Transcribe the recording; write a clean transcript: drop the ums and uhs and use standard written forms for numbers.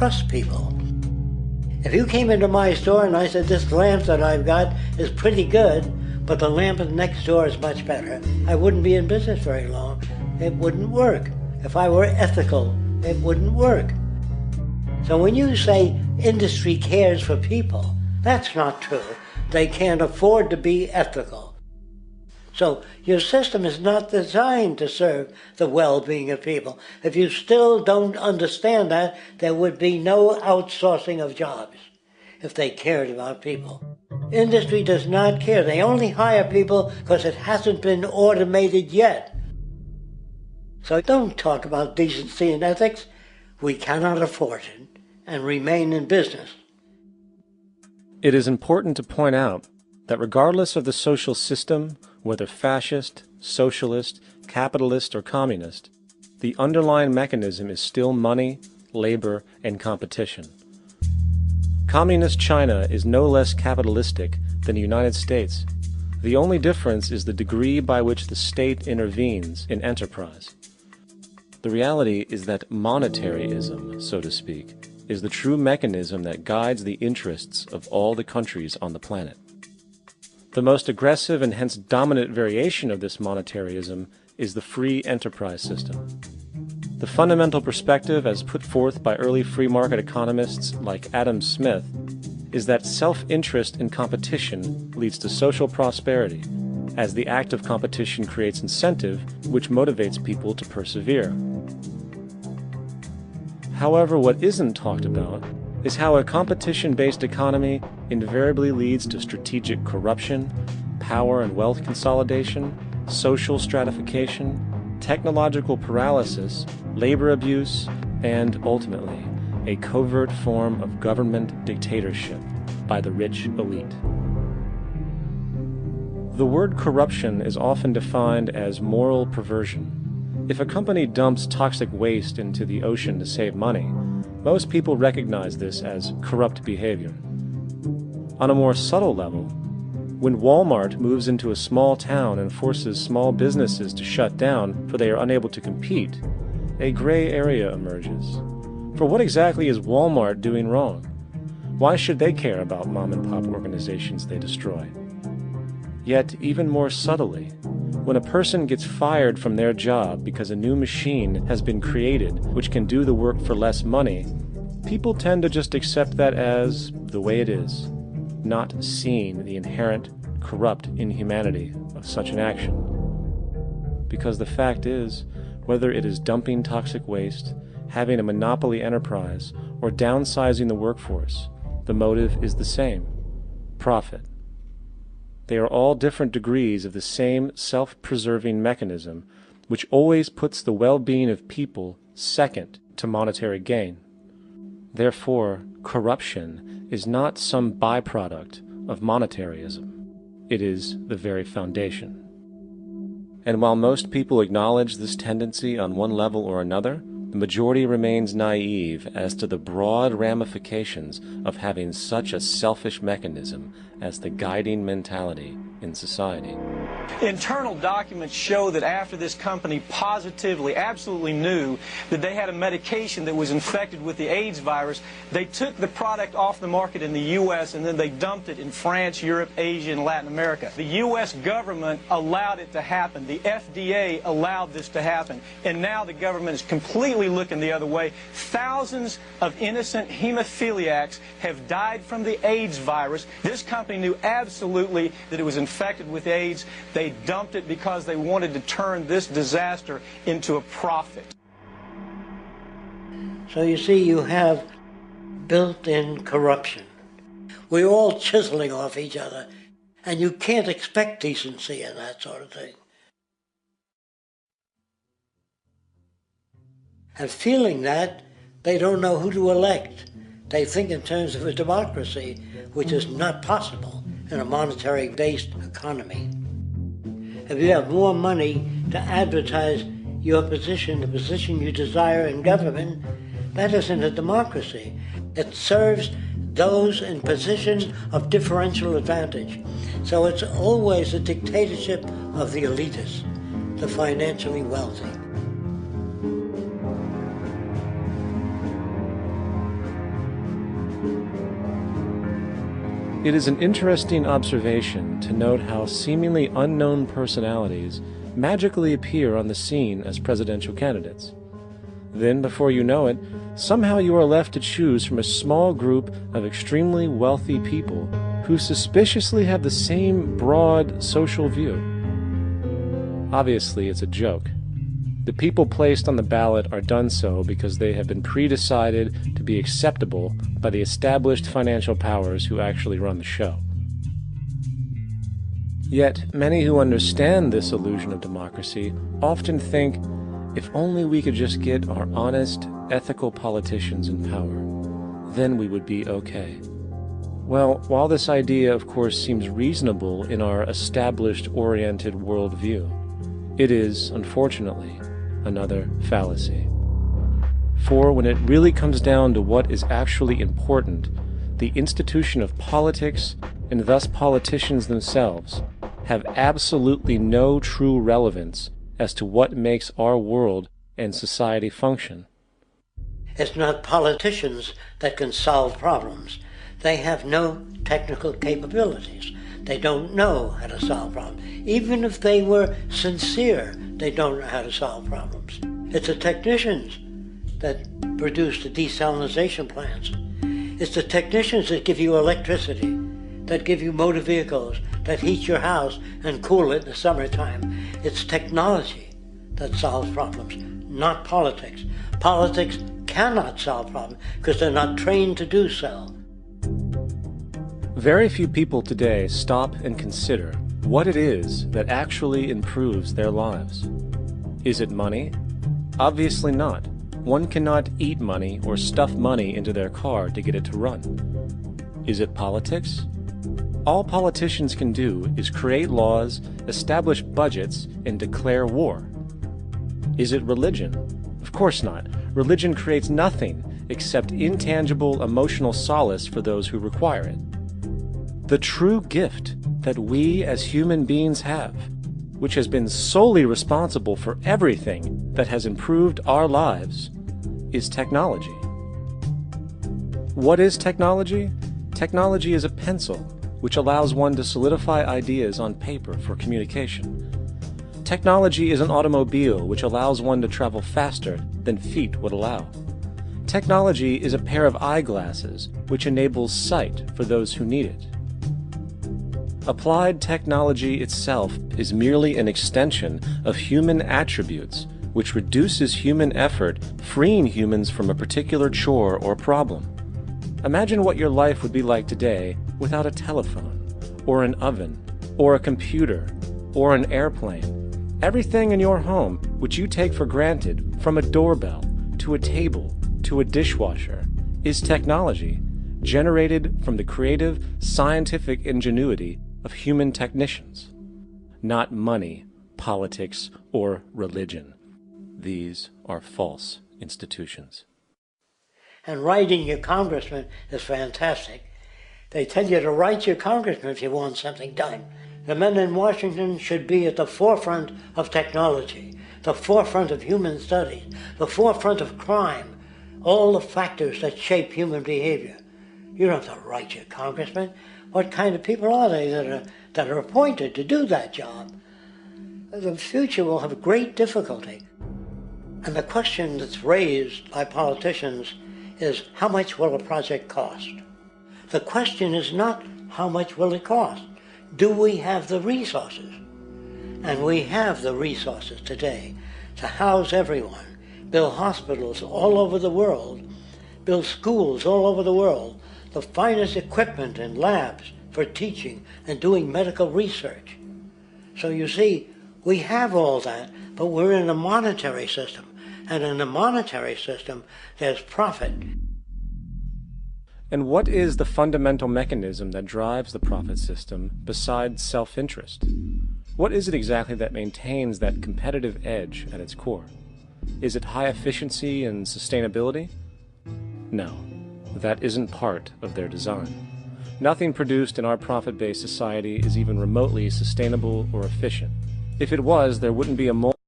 trust people. If you came into my store and I said, this lamp that I've got is pretty good, but the lamp next door is much better, I wouldn't be in business very long. It wouldn't work. If I were ethical, it wouldn't work. So when you say industry cares for people, that's not true. They can't afford to be ethical. So your system is not designed to serve the well-being of people. If you still don't understand that, there would be no outsourcing of jobs if they cared about people. Industry does not care. They only hire people because it hasn't been automated yet. So don't talk about decency and ethics. We cannot afford it and remain in business. It is important to point out that regardless of the social system, whether fascist, socialist, capitalist, or communist, the underlying mechanism is still money, labor, and competition. Communist China is no less capitalistic than the United States. The only difference is the degree by which the state intervenes in enterprise. The reality is that monetaryism, so to speak, is the true mechanism that guides the interests of all the countries on the planet. The most aggressive and hence dominant variation of this monetaryism is the free enterprise system. The fundamental perspective, as put forth by early free market economists like Adam Smith, is that self-interest in competition leads to social prosperity, as the act of competition creates incentive, which motivates people to persevere. However, what isn't talked about is how a competition-based economy invariably leads to strategic corruption, power and wealth consolidation, social stratification, technological paralysis, labor abuse, and, ultimately, a covert form of government dictatorship by the rich elite. The word corruption is often defined as moral perversion. If a company dumps toxic waste into the ocean to save money, most people recognize this as corrupt behavior. On a more subtle level, when Walmart moves into a small town and forces small businesses to shut down for they are unable to compete, a gray area emerges. For what exactly is Walmart doing wrong? Why should they care about mom-and-pop organizations they destroy? Yet, even more subtly, when a person gets fired from their job because a new machine has been created which can do the work for less money, people tend to just accept that as the way it is, not seeing the inherent, corrupt inhumanity of such an action. Because the fact is, whether it is dumping toxic waste, having a monopoly enterprise, or downsizing the workforce, the motive is the same: profit. They are all different degrees of the same self-preserving mechanism, which always puts the well-being of people second to monetary gain. Therefore, corruption is not some byproduct of monetaryism. It is the very foundation. And while most people acknowledge this tendency on one level or another, the majority remains naive as to the broad ramifications of having such a selfish mechanism as the guiding mentality in society. Internal documents show that after this company positively, absolutely knew that they had a medication that was infected with the AIDS virus, they took the product off the market in the U.S. and then they dumped it in France, Europe, Asia, and Latin America. The U.S. government allowed it to happen. The FDA allowed this to happen. And now the government is completely looking the other way. Thousands of innocent hemophiliacs have died from the AIDS virus. This company knew absolutely that it was infected with AIDS. They dumped it because they wanted to turn this disaster into a profit. So you see, you have built-in corruption. We're all chiseling off each other, and you can't expect decency in that sort of thing. And feeling that, they don't know who to elect. They think in terms of a democracy, which is not possible in a monetary-based economy. If you have more money to advertise your position, the position you desire in government, that isn't a democracy. It serves those in positions of differential advantage. So it's always a dictatorship of the elitists, the financially wealthy. It is an interesting observation to note how seemingly unknown personalities magically appear on the scene as presidential candidates. Then, before you know it, somehow you are left to choose from a small group of extremely wealthy people who suspiciously have the same broad social view. Obviously, it's a joke. The people placed on the ballot are done so because they have been pre-decided to be acceptable by the established financial powers who actually run the show. Yet, many who understand this illusion of democracy often think, if only we could just get our honest, ethical politicians in power, then we would be okay. Well, while this idea, of course, seems reasonable in our established-oriented worldview, it is, unfortunately, another fallacy. For when it really comes down to what is actually important, the institution of politics, and thus politicians themselves, have absolutely no true relevance as to what makes our world and society function. It's not politicians that can solve problems. They have no technical capabilities. They don't know how to solve problems. Even if they were sincere, they don't know how to solve problems. It's the technicians that produce the desalination plants. It's the technicians that give you electricity, that give you motor vehicles, that heat your house and cool it in the summertime. It's technology that solves problems, not politics. Politics cannot solve problems because they're not trained to do so. Very few people today stop and consider what it is that actually improves their lives. Is it money? Obviously not. One cannot eat money or stuff money into their car to get it to run. Is it politics? All politicians can do is create laws, establish budgets, and declare war. Is it religion? Of course not. Religion creates nothing except intangible emotional solace for those who require it. The true gift that we as human beings have, which has been solely responsible for everything that has improved our lives, is technology. What is technology? Technology is a pencil which allows one to solidify ideas on paper for communication. Technology is an automobile which allows one to travel faster than feet would allow. Technology is a pair of eyeglasses which enables sight for those who need it. Applied technology itself is merely an extension of human attributes which reduces human effort, freeing humans from a particular chore or problem. Imagine what your life would be like today without a telephone, or an oven, or a computer, or an airplane. Everything in your home, which you take for granted, from a doorbell, to a table, to a dishwasher, is technology, generated from the creative, scientific ingenuity of human technicians. Not money, politics, or religion. These are false institutions. And writing your congressman is fantastic. They tell you to write your congressman if you want something done. The men in Washington should be at the forefront of technology, the forefront of human studies, the forefront of crime, all the factors that shape human behavior. You don't have to write your congressman. What kind of people are they that are appointed to do that job? The future will have great difficulty. And the question that's raised by politicians is, how much will a project cost? The question is not, how much will it cost? Do we have the resources? And we have the resources today to house everyone, build hospitals all over the world, build schools all over the world, the finest equipment and labs for teaching and doing medical research. So you see, we have all that, but we're in a monetary system. And in the monetary system, there's profit. And what is the fundamental mechanism that drives the profit system besides self-interest? What is it exactly that maintains that competitive edge at its core? Is it high efficiency and sustainability? No, that isn't part of their design. Nothing produced in our profit-based society is even remotely sustainable or efficient. If it was, there wouldn't be a